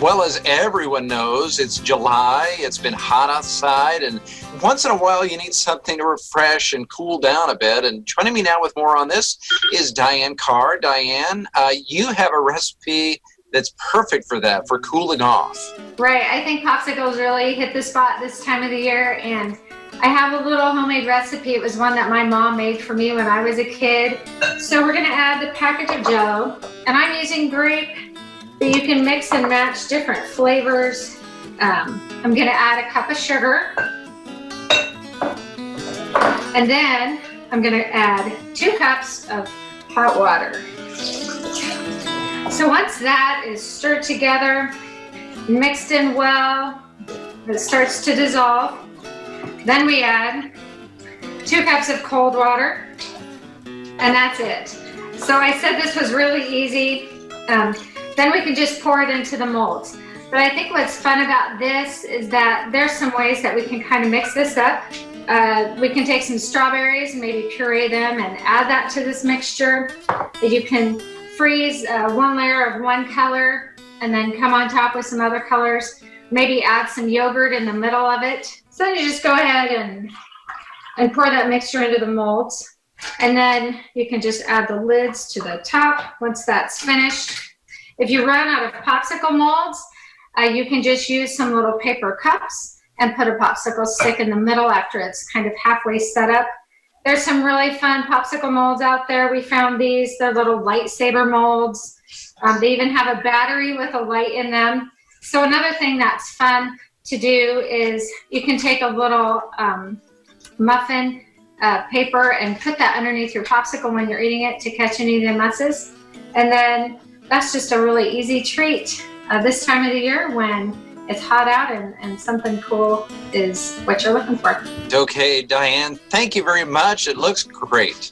Well, as everyone knows, it's July, it's been hot outside, and once in a while you need something to refresh and cool down a bit. And joining me now with more on this is Diane Karr. Diane, you have a recipe that's perfect for that, for cooling off. Right, I think popsicles really hit the spot this time of the year, and I have a little homemade recipe. It was one that my mom made for me when I was a kid. So we're gonna add the package of Jell-O, and I'm using grape, but you can mix and match different flavors. I'm gonna add a cup of sugar, and then I'm gonna add 2 cups of hot water. So once that is stirred together, mixed in well, it starts to dissolve, then we add 2 cups of cold water, and that's it. So I said this was really easy. Then we can just pour it into the molds. But I think what's fun about this is that there's some ways that we can kind of mix this up. We can take some strawberries and maybe puree them and add that to this mixture. You can freeze 1 layer of one color and then come on top with some other colors. Maybe add some yogurt in the middle of it. So then you just go ahead and pour that mixture into the molds. And then you can just add the lids to the top once that's finished. If you run out of popsicle molds, you can just use some little paper cups and put a popsicle stick in the middle after it's kind of halfway set up. There's some really fun popsicle molds out there. We found these. They're little lightsaber molds. They even have a battery with a light in them. So another thing that's fun to do is you can take a little muffin paper and put that underneath your popsicle when you're eating it to catch any of the musses. And then that's just a really easy treat this time of the year when it's hot out and something cool is what you're looking for. Okay, Diane, thank you very much. It looks great.